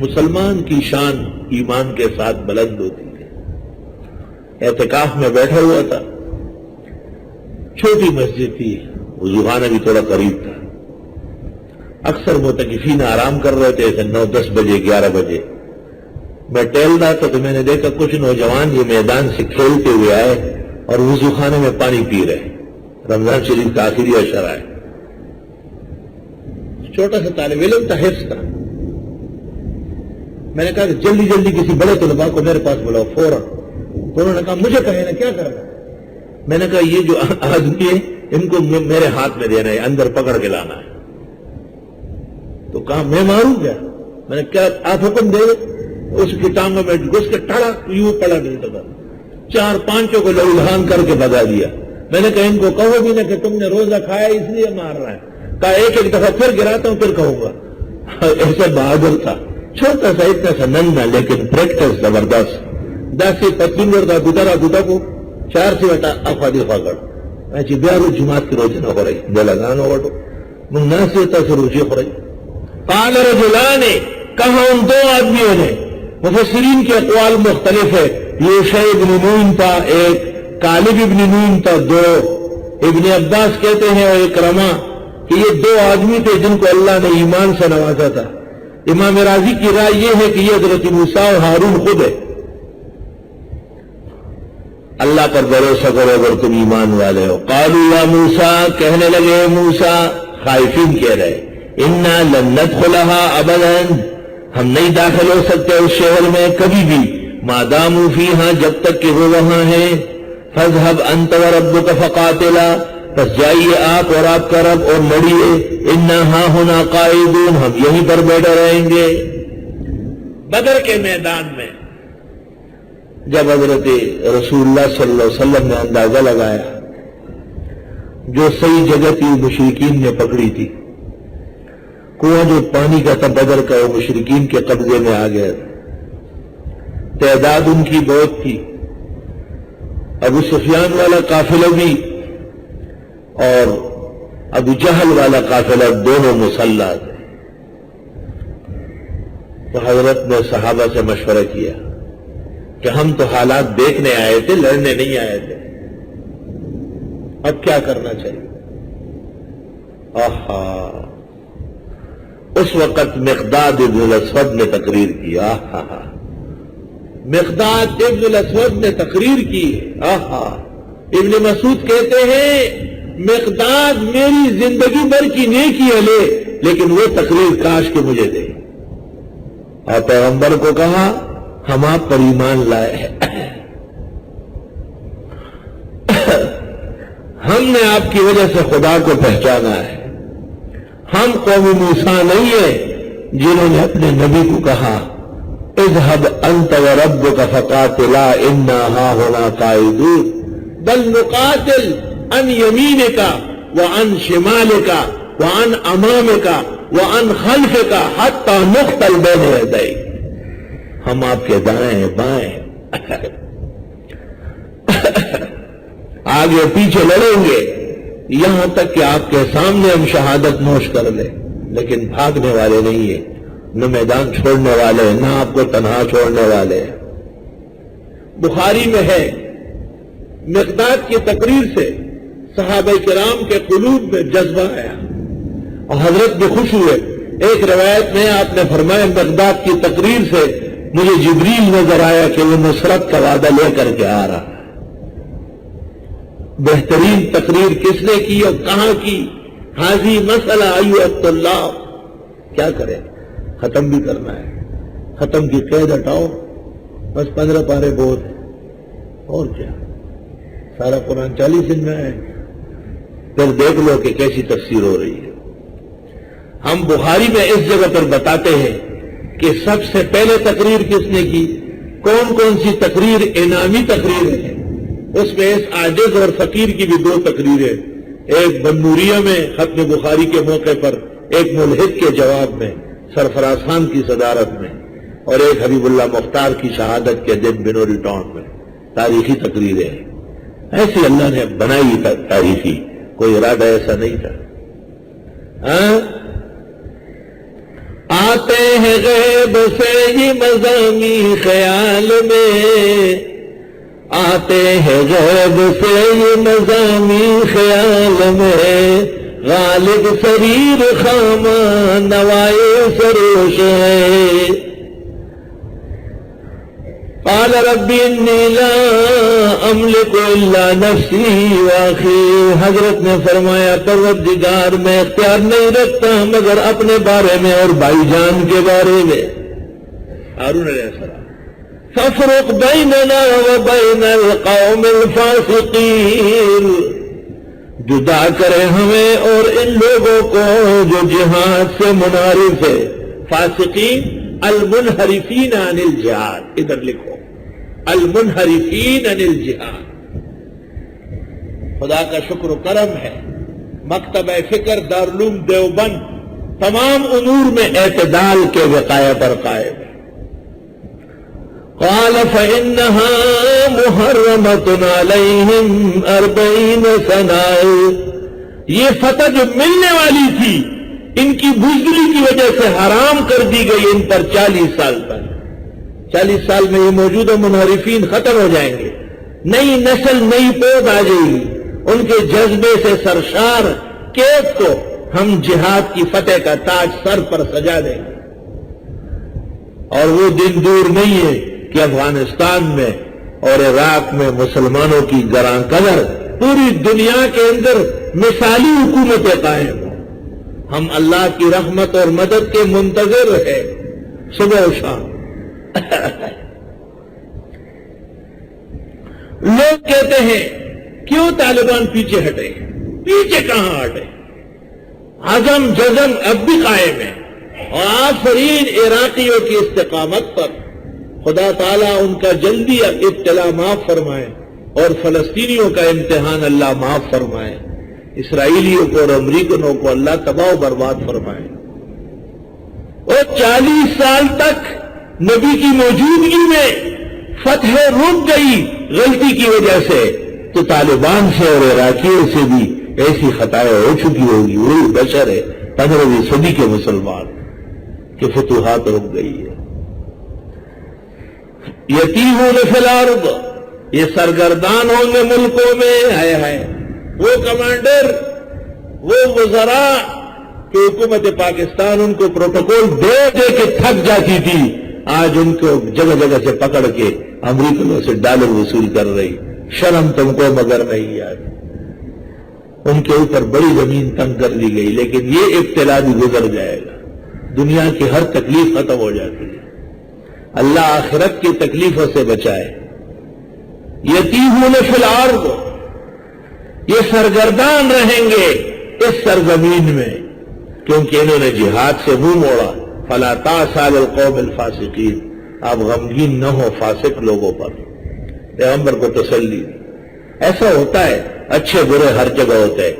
مسلمان کی شان ایمان کے ساتھ بلند ہوتی ہے۔ اعتکاف میں بیٹھا ہوا تھا، چھوٹی مسجد تھی، وضوخانہ بھی تھوڑا قریب تھا، اکثر معتکفین آرام کر رہے تھے، ایسے 9-10 بجے 11 بجے میں ٹہل رہا تھا تو میں نے دیکھا کچھ نوجوان یہ میدان سے کھیلتے ہوئے آئے اور وضوخانے میں پانی پی رہے، رمضان شریف کا آخری اشر آئے۔ چھوٹا سا طالب علم تھا، حفظ تھا، میں نے کہا کہ جلدی جلدی کسی بڑے طلباء کو میرے پاس بلاؤ فوراً۔ انہوں نے کہا مجھے کہے نا کیا کرنا۔ میں نے کہا یہ جو آدمی ہے ان کو میرے ہاتھ میں دینا ہے، اندر پکڑ کے لانا ہے۔ تو کہا میں ماروں کیا؟ میں نے کیا آپ حکم دے؟ اس کی ٹانگوں میں گھس کے ٹڑا یوں پڑا ملتا تھا، 4-5 کو لہولہان کر کے بھگا دیا۔ میں نے کہا ان کو کہو بھی نہ کہ تم نے روزہ کھایا اس لیے مار رہا ہے، کہا ایک دفعہ پھر گراتا ہوں پھر کہوں گا۔ ایسے بہادر تھا، چھوٹا سا اتنا سا ننھا لیکن پریکٹس زبردست۔ 10 سے 25 کا گٹا کو 4 سے بٹا افادی فاقڑ ایسی بیارو جماعت کی روزی نہ ہو رہی دے لگانو وٹو من ناسیتا سے روزی ہو رہی۔ قال رجلان، کہا ان 2 آدمیوں نے، مفسرین کے اقوال مختلف ہے، یوشع ابن نون تھا ایک، کالب ابن نون تھا 2، ابن عباس کہتے ہیں اور اکرمہ کہ یہ 2 آدمی تھے جن کو اللہ نے ایمان سے نوازا تھا۔ امام راضی کی رائے یہ ہے کہ یہ حضرت موسیٰ اور ہارون خود ہے۔ اللہ پر بھروسہ کرو اگر تم ایمان والے ہو۔ قالوا یا موسیٰ، کہنے لگے موسیٰ، خائفین کہہ رہے، انا لن ندخلها ابدا، ہم نہیں داخل ہو سکتے اس شہر میں کبھی بھی، ما داموا فیہا، جب تک کہ وہ وہاں ہیں، فاذهب انت وربک فقاتلا، پس جائیے آپ اور آپ کا رب اور لڑیے، انا ہاہنا قاعدون، ہم یہیں پر بیٹھے رہیں گے۔ بدر کے میدان میں جب حضرت رسول اللہ صلی اللہ علیہ وسلم نے اندازہ لگایا، جو صحیح جگہ تھی مشرکین نے پکڑی تھی، کنواں جو پانی کا تھا بدر کا وہ مشرکین کے قبضے میں آ گیا، تعداد ان کی بہت تھی، ابو سفیان والا قافلہ بھی اور ابو جہل والا قافلہ دونوں مسلح تھے۔ تو حضرت نے صحابہ سے مشورہ کیا کہ ہم تو حالات دیکھنے آئے تھے، لڑنے نہیں آئے تھے، اب کیا کرنا چاہیے؟ آہا، اس وقت مقداد ابن الاسود نے تقریر کی، آہا، مقداد ابن الاسود نے تقریر کی، آہا۔ ابن مسعود کہتے ہیں مقداد میری زندگی بھر کی نیکی ہے لیکن وہ تقریر کاش کہ مجھے دے۔ اور پیغمبر کو کہا ہم آپ پر ایمان لائے ہیں، ہم نے آپ کی وجہ سے خدا کو پہچانا ہے، ہم قوم موسیٰ نہیں ہیں جنہوں نے اپنے نبی کو کہا اذهب انت وربك فقاتلا انا هاهنا قاعدون، بل نقاتل عن يمينك وعن شمالك وعن امامك وعن خلفك حتى نقتل بين يديك، ہم آپ کے دائیں بائیں آگے پیچھے لڑیں گے یہاں تک کہ آپ کے سامنے ہم شہادت نوش کر لیں، لیکن بھاگنے والے نہیں ہیں، نہ میدان چھوڑنے والے، نہ آپ کو تنہا چھوڑنے والے۔ بخاری میں ہے مقداد کی تقریر سے صحابہ کرام کے قلوب میں جذبہ آیا اور حضرت بھی خوش ہوئے۔ ایک روایت میں آپ نے فرمایا مقداد کی تقریر سے مجھے جبریل نظر آیا کہ وہ نصرت کا وعدہ لے کر کے آ رہا۔ بہترین تقریر کس نے کی اور کہاں کی؟ حاضی مسئلہ ایوہ اللہ، کیا کرے، ختم بھی کرنا ہے، ختم کی قید ہٹاؤ، بس 15 پارے بہت ہیں، اور کیا، سارا قرآن 40 دن میں ہے، پھر دیکھ لو کہ کیسی تفسیر ہو رہی ہے۔ ہم بخاری میں اس جگہ پر بتاتے ہیں کہ سب سے پہلے تقریر کس نے کی، کون کون سی تقریر انعامی تقریر ہے، اس میں اس عاجز اور فقیر کی بھی 2 تقریریں، ایک بنوریہ میں ختم بخاری کے موقع پر، ایک ملحد کے جواب میں سرفراز خان کی صدارت میں، اور ایک حبیب اللہ مختار کی شہادت کے دن بنوری ٹاؤن میں، تاریخی تقریریں ہیں۔ ایسی اللہ نے بنائی تاریخی، کوئی ارادہ ایسا نہیں تھا۔ آتے ہیں غیب سے یہ مضامین خیال میں، آتے ہیں غیب سے یہ مضامین خیال میں، غالب سریر خامہ نوائے سروش ہے۔ قال رب انی لا املک الا نفسی واخی، حضرت نے فرمایا پروردگار میں اختیار نہیں رکھتا مگر اپنے بارے میں اور بھائی جان کے بارے میں۔ ہارون علیہ السلام، فافرق بیننا وبین القوم الفاسقین، جدا کرے ہمیں اور ان لوگوں کو جو جہاد سے منحرف ہے۔ فاسقین المنحرفین عن الجہاد، ادھر لکھو المنحرفین عن الجہاد۔ خدا کا شکر و کرم ہے، مکتبہ فکر دارالعلوم دیوبند تمام امور میں اعتدال کے وقایہ پر قائم ہے۔ قال فإنها محرمة علیہم 40 سنة، یہ فتح جو ملنے والی تھی ان کی بزدلی کی وجہ سے حرام کر دی گئی ان پر 40 سال تک۔ 40 سال میں یہ موجودہ منحرفین ختم ہو جائیں گے، نئی نسل نئی پود آ جائے گی، ان کے جذبے سے سرشار کیف کو ہم جہاد کی فتح کا تاج سر پر سجا دیں گے۔ اور وہ دن دور نہیں ہے کہ افغانستان میں اور عراق میں مسلمانوں کی گراں قدر پوری دنیا کے اندر مثالی حکومتیں قائم ہوں۔ ہم اللہ کی رحمت اور مدد کے منتظر ہیں صبح و شام۔ لوگ کہتے ہیں کیوں طالبان پیچھے ہٹے؟ پیچھے کہاں ہٹے؟ عزم جزم اب بھی قائم ہے، اور آفرین عراقیوں کی استقامت پر۔ خدا تعالیٰ ان کا جلدی ابتلا معاف فرمائے اور فلسطینیوں کا امتحان اللہ معاف فرمائے، اسرائیلیوں کو اور امریکنوں کو اللہ تباہ و برباد فرمائے۔ اور 40 سال تک نبی کی موجودگی میں فتح رک گئی غلطی کی وجہ سے، تو طالبان سے اور عراقیوں سے بھی ایسی خطائیں ہو چکی ہوگی۔ وہی بشر ہے 15ویں صدی کے مسلمان کہ فتوحات رک گئی ہے۔ یتیمون فی الارض، یہ سرگردان ہوں گے ملکوں میں۔ ہے وہ کمانڈر، وہ وزراء کہ حکومت پاکستان ان کو پروٹوکول دے دے کے تھک جاتی تھی، آج ان کو جگہ جگہ سے پکڑ کے امریکنوں سے ڈالر وصول کر رہی۔ شرم تم کو مگر نہیں یار، ان کے اوپر بڑی زمین تنگ کر دی گئی، لیکن یہ ابتلا بھی گزر جائے گا، دنیا کی ہر تکلیف ختم ہو جاتی ہے۔ اللہ آخرت کی تکلیفوں سے بچائے۔ یتیمون فی الارض، یہ سرگردان رہیں گے اس سرزمین میں کیونکہ انہوں نے جہاد سے منہ موڑا۔ فلا تأس علی القوم الفاسقین، آپ غمگین نہ ہو فاسق لوگوں پر۔ پیغمبر کو تسلی دی۔ ایسا ہوتا ہے، اچھے برے ہر جگہ ہوتے ہیں،